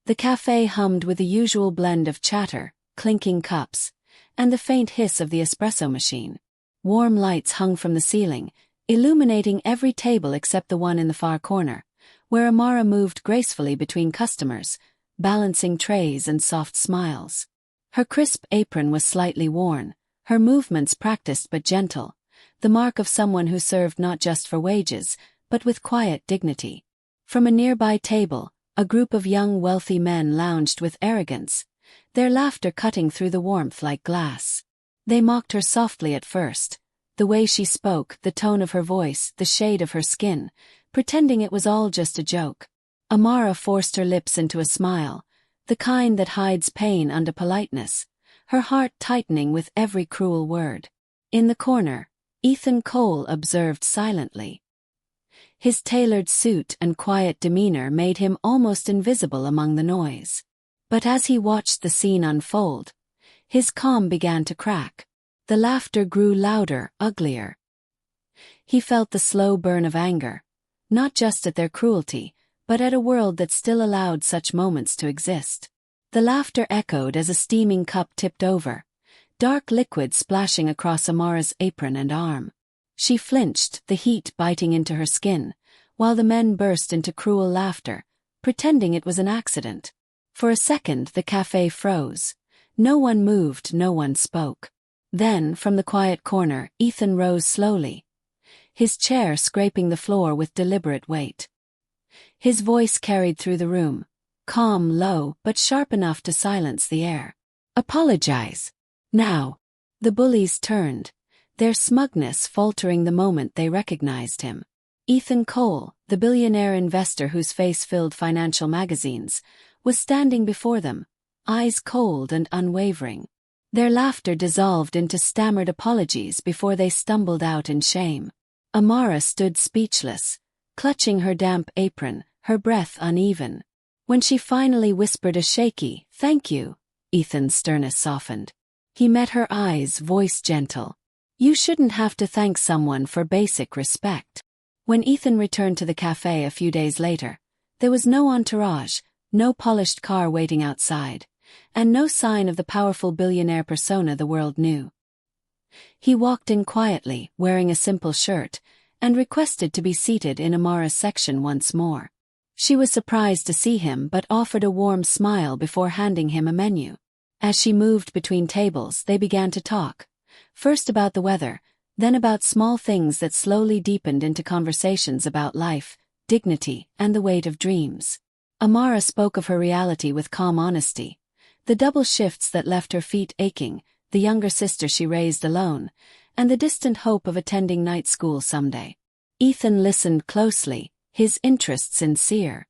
The cafe hummed with the usual blend of chatter, clinking cups, and the faint hiss of the espresso machine. Warm lights hung from the ceiling, illuminating every table except the one in the far corner, where Amara moved gracefully between customers, balancing trays and soft smiles. Her crisp apron was slightly worn, her movements practiced but gentle, the mark of someone who served not just for wages, but with quiet dignity. From a nearby table, a group of young wealthy men lounged with arrogance, their laughter cutting through the warmth like glass. They mocked her softly at first, the way she spoke, the tone of her voice, the shade of her skin, pretending it was all just a joke. Amara forced her lips into a smile, the kind that hides pain under politeness, her heart tightening with every cruel word. In the corner, Ethan Cole observed silently. His tailored suit and quiet demeanor made him almost invisible among the noise. But as he watched the scene unfold, his calm began to crack. The laughter grew louder, uglier. He felt the slow burn of anger, not just at their cruelty, but at a world that still allowed such moments to exist. The laughter echoed as a steaming cup tipped over, dark liquid splashing across Amara's apron and arm. She flinched, the heat biting into her skin, while the men burst into cruel laughter, pretending it was an accident. For a second the cafe froze. No one moved, no one spoke. Then, from the quiet corner, Ethan rose slowly, his chair scraping the floor with deliberate weight. His voice carried through the room, calm, low, but sharp enough to silence the air. "Apologize. Now." The bullies turned, their smugness faltering the moment they recognized him. Ethan Cole, the billionaire investor whose face filled financial magazines, was standing before them, eyes cold and unwavering. Their laughter dissolved into stammered apologies before they stumbled out in shame. Amara stood speechless, clutching her damp apron, her breath uneven. When she finally whispered a shaky, "Thank you," Ethan's sternness softened. He met her eyes, voice gentle. "You shouldn't have to thank someone for basic respect." When Ethan returned to the cafe a few days later, there was no entourage, no polished car waiting outside, and no sign of the powerful billionaire persona the world knew. He walked in quietly, wearing a simple shirt, and requested to be seated in Amara's section once more. She was surprised to see him but offered a warm smile before handing him a menu. As she moved between tables, they began to talk, first about the weather, then about small things that slowly deepened into conversations about life, dignity, and the weight of dreams. Amara spoke of her reality with calm honesty, the double shifts that left her feet aching, the younger sister she raised alone, and the distant hope of attending night school someday. Ethan listened closely, his interest sincere.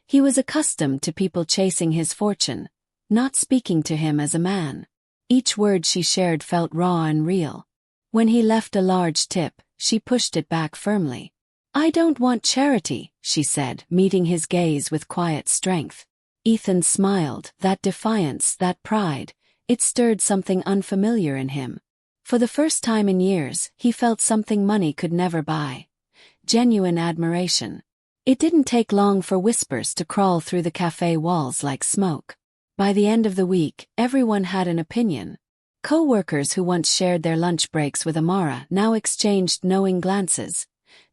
He was accustomed to people chasing his fortune, not speaking to him as a man. Each word she shared felt raw and real. When he left a large tip, she pushed it back firmly. "I don't want charity," she said, meeting his gaze with quiet strength. Ethan smiled, that defiance, that pride, it stirred something unfamiliar in him. For the first time in years, he felt something money could never buy. Genuine admiration. It didn't take long for whispers to crawl through the cafe walls like smoke. By the end of the week, everyone had an opinion. Co-workers who once shared their lunch breaks with Amara now exchanged knowing glances,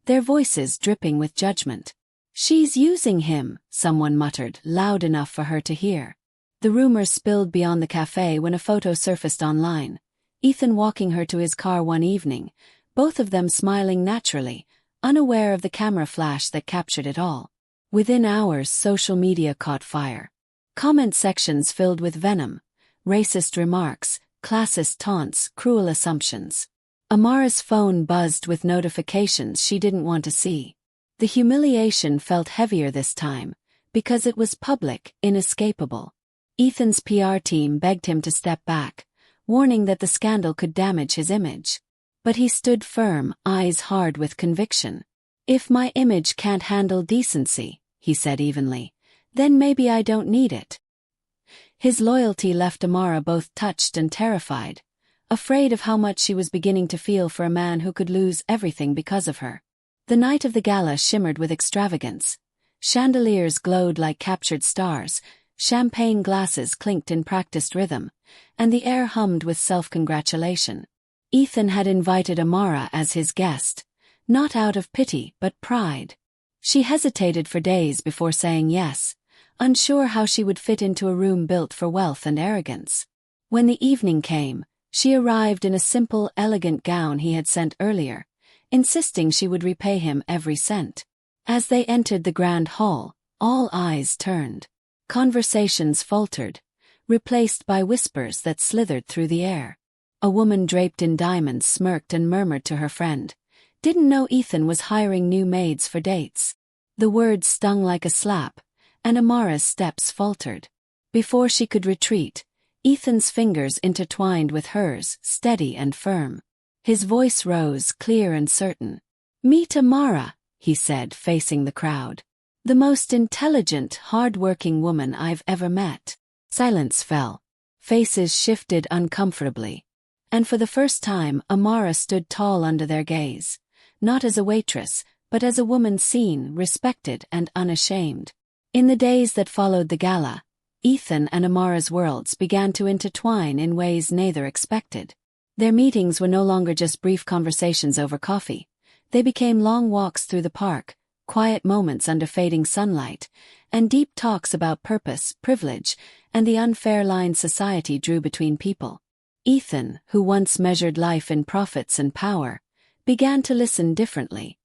their voices dripping with judgment. "She's using him," someone muttered, loud enough for her to hear. The rumors spilled beyond the cafe when a photo surfaced online. Ethan walking her to his car one evening, both of them smiling naturally, unaware of the camera flash that captured it all. Within hours, social media caught fire. Comment sections filled with venom, racist remarks, classist taunts, cruel assumptions. Amara's phone buzzed with notifications she didn't want to see. The humiliation felt heavier this time, because it was public, inescapable. Ethan's PR team begged him to step back, warning that the scandal could damage his image. But he stood firm, eyes hard with conviction. "If my image can't handle decency," he said evenly, "then maybe I don't need it." His loyalty left Amara both touched and terrified, afraid of how much she was beginning to feel for a man who could lose everything because of her. The night of the gala shimmered with extravagance. Chandeliers glowed like captured stars, champagne glasses clinked in practiced rhythm, and the air hummed with self-congratulation. Ethan had invited Amara as his guest, not out of pity but pride. She hesitated for days before saying yes, unsure how she would fit into a room built for wealth and arrogance. When the evening came, she arrived in a simple, elegant gown he had sent earlier, insisting she would repay him every cent. As they entered the grand hall, all eyes turned. Conversations faltered, replaced by whispers that slithered through the air. A woman draped in diamonds smirked and murmured to her friend, "Didn't know Ethan was hiring new maids for dates." The words stung like a slap, and Amara's steps faltered. Before she could retreat, Ethan's fingers intertwined with hers, steady and firm. His voice rose, clear and certain. "Meet Amara," he said, facing the crowd. "The most intelligent, hard-working woman I've ever met." Silence fell. Faces shifted uncomfortably. And for the first time, Amara stood tall under their gaze, not as a waitress, but as a woman seen, respected, and unashamed. In the days that followed the gala, Ethan and Amara's worlds began to intertwine in ways neither expected. Their meetings were no longer just brief conversations over coffee. They became long walks through the park, quiet moments under fading sunlight, and deep talks about purpose, privilege, and the unfair lines society drew between people. Ethan, who once measured life in profits and power, began to listen differently.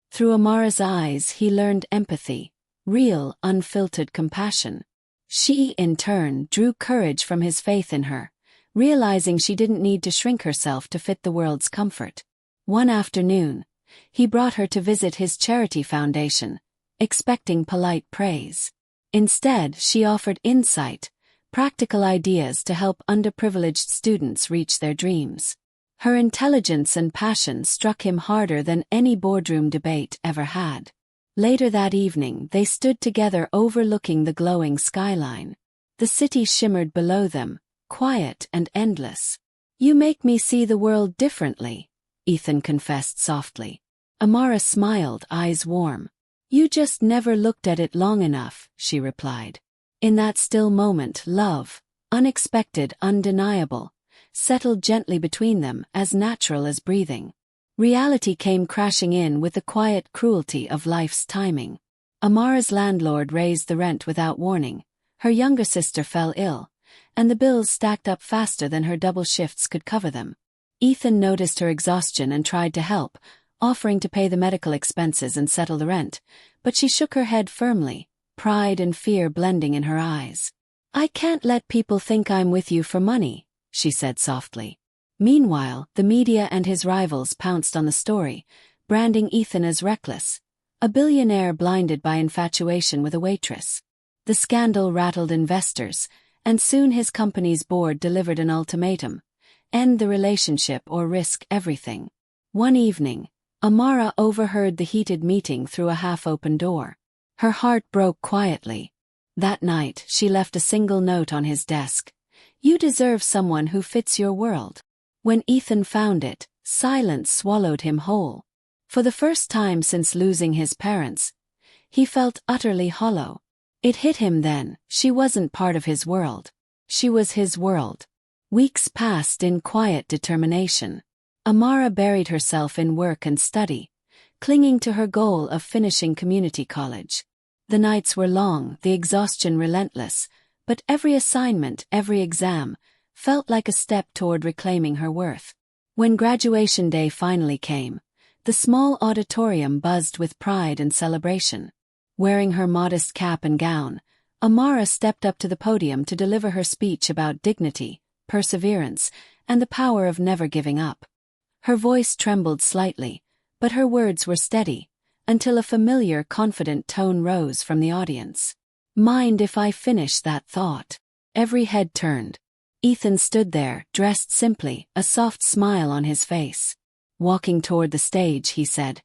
Through Amara's eyes he learned empathy, real, unfiltered compassion. She, in turn, drew courage from his faith in her, realizing she didn't need to shrink herself to fit the world's comfort. One afternoon, he brought her to visit his charity foundation, expecting polite praise. Instead, she offered insight, practical ideas to help underprivileged students reach their dreams. Her intelligence and passion struck him harder than any boardroom debate ever had. Later that evening, they stood together overlooking the glowing skyline. The city shimmered below them, quiet and endless. "You make me see the world differently," Ethan confessed softly. Amara smiled, eyes warm. "You just never looked at it long enough," she replied. In that still moment, love, unexpected, undeniable, settled gently between them, as natural as breathing. Reality came crashing in with the quiet cruelty of life's timing. Amara's landlord raised the rent without warning, her younger sister fell ill, and the bills stacked up faster than her double shifts could cover them. Ethan noticed her exhaustion and tried to help, offering to pay the medical expenses and settle the rent, but she shook her head firmly, pride and fear blending in her eyes. "I can't let people think I'm with you for money," she said softly. Meanwhile, the media and his rivals pounced on the story, branding Ethan as reckless, a billionaire blinded by infatuation with a waitress. The scandal rattled investors, and soon his company's board delivered an ultimatum: end the relationship or risk everything. One evening, Amara overheard the heated meeting through a half-open door. Her heart broke quietly. That night, she left a single note on his desk: "You deserve someone who fits your world." When Ethan found it, silence swallowed him whole. For the first time since losing his parents, he felt utterly hollow. It hit him then: she wasn't part of his world. She was his world. Weeks passed in quiet determination. Amara buried herself in work and study, clinging to her goal of finishing community college. The nights were long, the exhaustion relentless, but every assignment, every exam, felt like a step toward reclaiming her worth. When graduation day finally came, the small auditorium buzzed with pride and celebration. Wearing her modest cap and gown, Amara stepped up to the podium to deliver her speech about dignity, perseverance, and the power of never giving up. Her voice trembled slightly, but her words were steady, until a familiar, confident tone rose from the audience. "Mind if I finish that thought?" Every head turned. Ethan stood there, dressed simply, a soft smile on his face. Walking toward the stage, he said,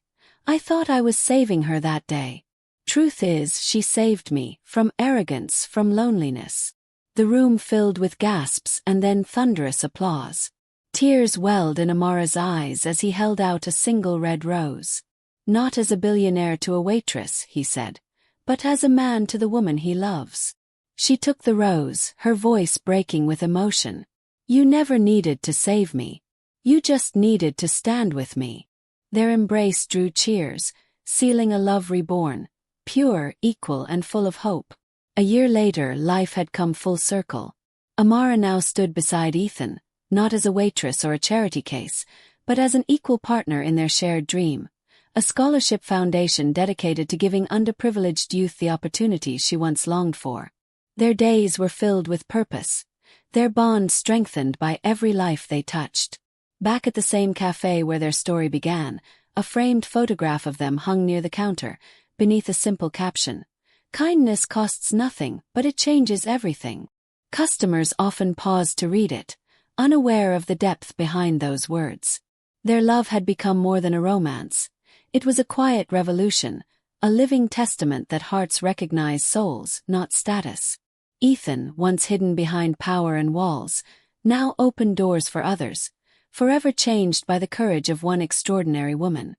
"I thought I was saving her that day. Truth is, she saved me, from arrogance, from loneliness." The room filled with gasps and then thunderous applause. Tears welled in Amara's eyes as he held out a single red rose. "Not as a billionaire to a waitress," he said, but as a man to the woman he loves. She took the rose, her voice breaking with emotion. You never needed to save me. You just needed to stand with me. Their embrace drew cheers, sealing a love reborn, pure, equal, and full of hope. A year later, life had come full circle. Amara now stood beside Ethan, not as a waitress or a charity case, but as an equal partner in their shared dream, a scholarship foundation dedicated to giving underprivileged youth the opportunities she once longed for. Their days were filled with purpose, their bond strengthened by every life they touched. Back at the same cafe where their story began, a framed photograph of them hung near the counter, beneath a simple caption. Kindness costs nothing, but it changes everything. Customers often paused to read it, unaware of the depth behind those words. Their love had become more than a romance. It was a quiet revolution, a living testament that hearts recognize souls, not status. Ethan, once hidden behind power and walls, now opened doors for others, forever changed by the courage of one extraordinary woman.